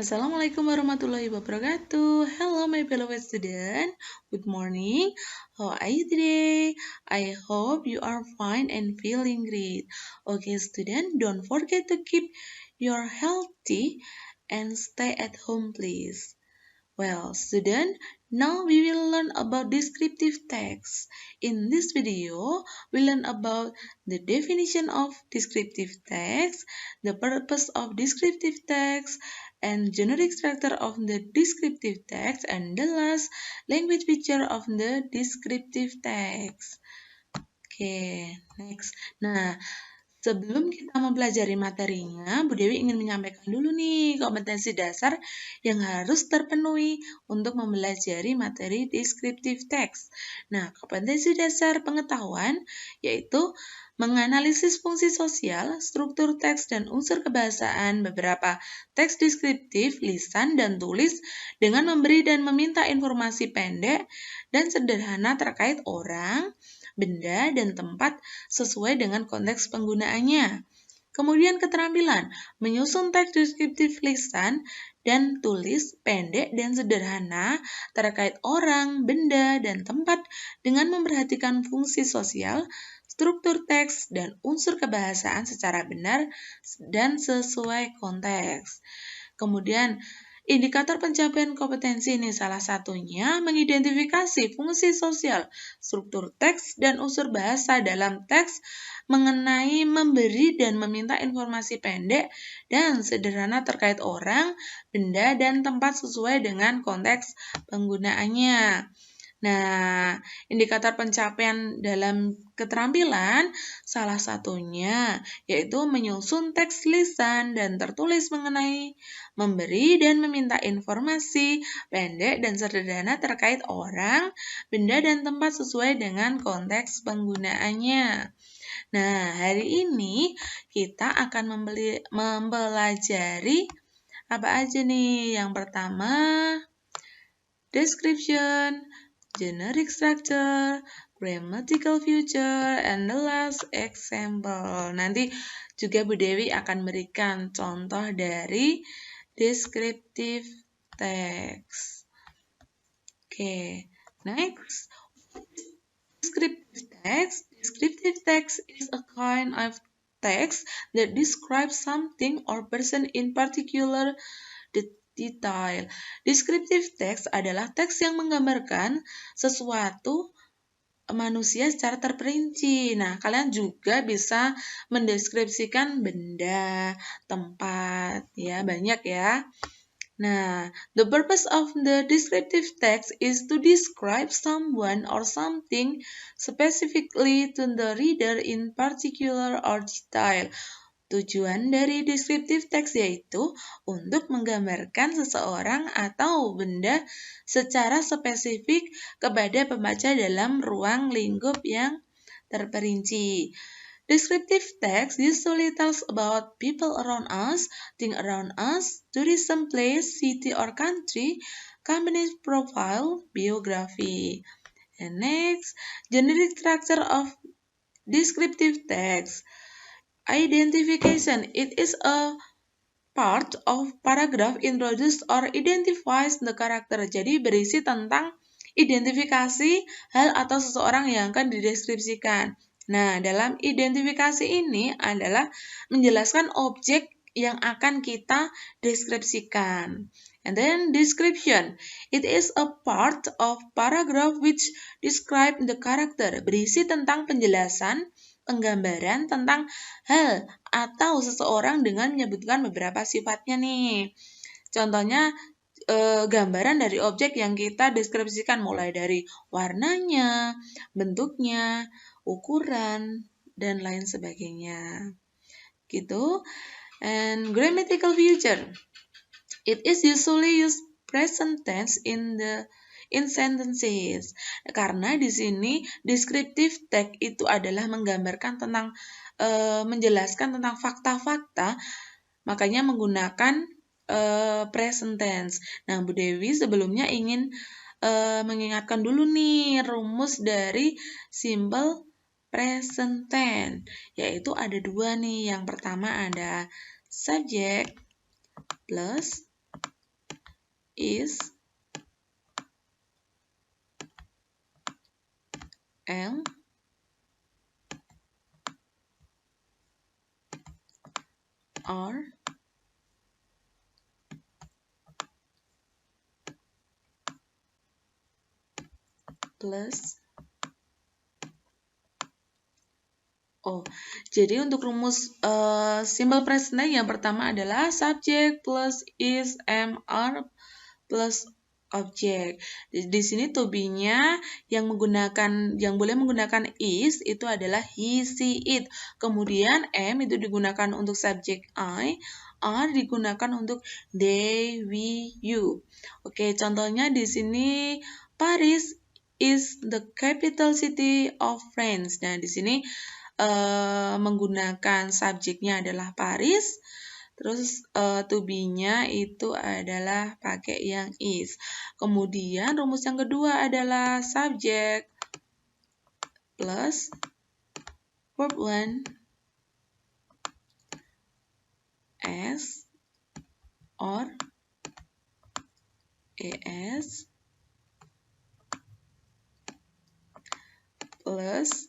Assalamualaikum warahmatullahi wabarakatuh. Hello my beloved student. Good morning. How are you today? I hope you are fine and feeling great. Okay student, don't forget to keep your healthy and stay at home please. Well, student, now we will learn about descriptive text. In this video, we learn about the definition of descriptive text, the purpose of descriptive text, and generic structure of the descriptive text, and the last, language feature of the descriptive text. Oke, next. Nah, sebelum kita mempelajari materinya, Bu Dewi ingin menyampaikan dulu nih kompetensi dasar yang harus terpenuhi untuk mempelajari materi descriptive text. Nah, kompetensi dasar pengetahuan yaitu menganalisis fungsi sosial, struktur teks dan unsur kebahasaan beberapa teks deskriptif, lisan dan tulis dengan memberi dan meminta informasi pendek dan sederhana terkait orang, benda, dan tempat sesuai dengan konteks penggunaannya. Kemudian keterampilan, menyusun teks deskriptif lisan dan tulis pendek dan sederhana terkait orang, benda, dan tempat dengan memperhatikan fungsi sosial, struktur teks, dan unsur kebahasaan secara benar dan sesuai konteks. Kemudian, indikator pencapaian kompetensi ini salah satunya mengidentifikasi fungsi sosial, struktur teks, dan unsur bahasa dalam teks mengenai memberi dan meminta informasi pendek dan sederhana terkait orang, benda, dan tempat sesuai dengan konteks penggunaannya. Nah, indikator pencapaian dalam keterampilan salah satunya yaitu menyusun teks lisan dan tertulis mengenai memberi dan meminta informasi pendek dan sederhana terkait orang, benda, dan tempat sesuai dengan konteks penggunaannya. Nah, hari ini kita akan mempelajari apa aja nih? Yang pertama, description, generic structure, grammatical feature, and the last example. Nanti juga Bu Dewi akan berikan contoh dari descriptive text. Okay, next. Descriptive text. Descriptive text is a kind of text that describes something or person in particular detail. Descriptive text adalah teks yang menggambarkan sesuatu manusia secara terperinci. Nah, kalian juga bisa mendeskripsikan benda, tempat, ya, banyak ya. Nah, the purpose of the descriptive text is to describe someone or something specifically to the reader in particular or detail. Tujuan dari descriptive text yaitu untuk menggambarkan seseorang atau benda secara spesifik kepada pembaca dalam ruang lingkup yang terperinci. Descriptive text usually tells about people around us, things around us, tourism place, city or country, company's profile, biography. And next, generic structure of descriptive text. Identification. It is a part of paragraph introduces or identifies the character. Jadi berisi tentang identifikasi hal atau seseorang yang akan dideskripsikan. Nah, dalam identifikasi ini adalah menjelaskan objek yang akan kita deskripsikan. And then description. It is a part of paragraph which describe the character. Berisi tentang penjelasan, penggambaran tentang hal atau seseorang dengan menyebutkan beberapa sifatnya nih. Contohnya gambaran dari objek yang kita deskripsikan mulai dari warnanya, bentuknya, ukuran, dan lain sebagainya. Gitu. And grammatical feature. It is usually used present tense in sentences. Karena di sini descriptive text itu adalah menggambarkan tentang menjelaskan tentang fakta-fakta, makanya menggunakan present tense. Nah, Bu Dewi sebelumnya ingin mengingatkan dulu nih rumus dari simple present tense, yaitu ada dua nih. Yang pertama ada subject plus is, am, are, plus. Oh, jadi untuk rumus simple present yang pertama adalah subject plus is, am, are plus object. Di sini to be-nya yang boleh menggunakan is itu adalah he, she, it. Kemudian am itu digunakan untuk subject I, are digunakan untuk they, we, you. Oke, contohnya di sini Paris is the capital city of France. Nah, di sini menggunakan subjeknya adalah Paris, terus to be-nya itu adalah pakai yang is. Kemudian rumus yang kedua adalah subject plus verb 1 as or as plus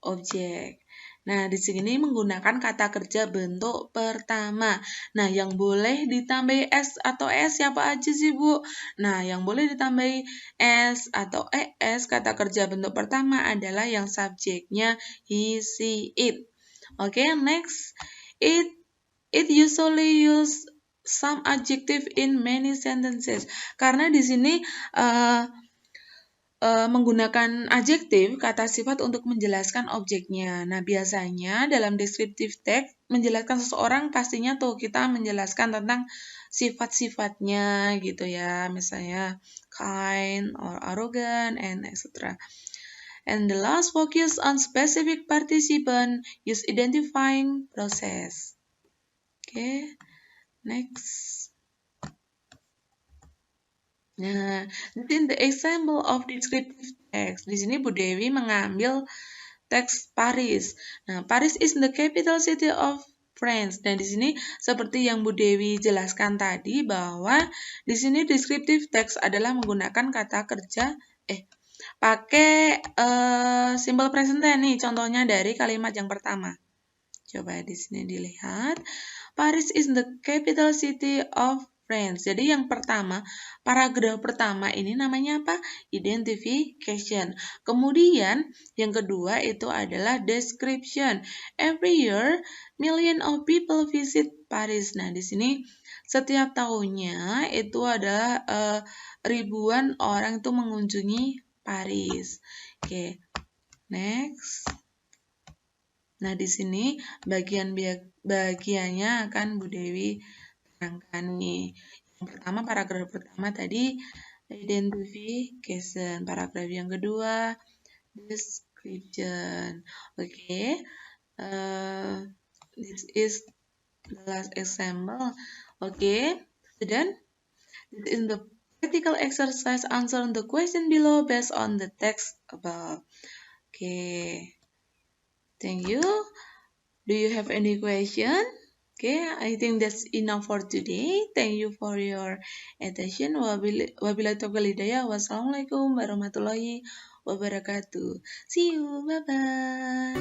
objek. Nah, di sini menggunakan kata kerja bentuk pertama. Nah, yang boleh ditambahi s atau es siapa aja sih, Bu? Nah, yang boleh ditambahi s atau es kata kerja bentuk pertama adalah yang subjeknya he, she, it. Oke, next. It usually use some adjective in many sentences. Karena di sini menggunakan adjektif, kata sifat untuk menjelaskan objeknya. Nah, biasanya dalam descriptive text, menjelaskan seseorang pastinya tuh kita menjelaskan tentang sifat-sifatnya gitu ya. Misalnya kind or arrogant and etc. And the last focus on specific participant, use identifying process. Okay, next. Nah, in the example of descriptive text, di sini Bu Dewi mengambil teks Paris. Nah, Paris is the capital city of France. Dan di sini seperti yang Bu Dewi jelaskan tadi bahwa di sini descriptive text adalah menggunakan kata kerja pakai simple present tense nih. Contohnya dari kalimat yang pertama. Coba di sini dilihat. Paris is the capital city of France. Jadi yang pertama, paragraf pertama ini namanya apa? Identification. Kemudian yang kedua itu adalah description. Every year, million of people visit Paris. Nah, di sini setiap tahunnya itu adalah ribuan orang itu mengunjungi Paris. Oke, next. Nah, di sini bagiannya akan Bu Dewi terangkan nih. Yang pertama, paragraf pertama tadi identification. Paragraf yang kedua description. Oke. This is the last example. Oke. Then this is the practical exercise. Answer the question below based on the text above. Oke. Thank you. Do you have any question? Okay, I think that's enough for today. Thank you for your attention. Wabillahi taufiq wal hidayah. Wassalamualaikum warahmatullahi wabarakatuh. See you. Bye-bye.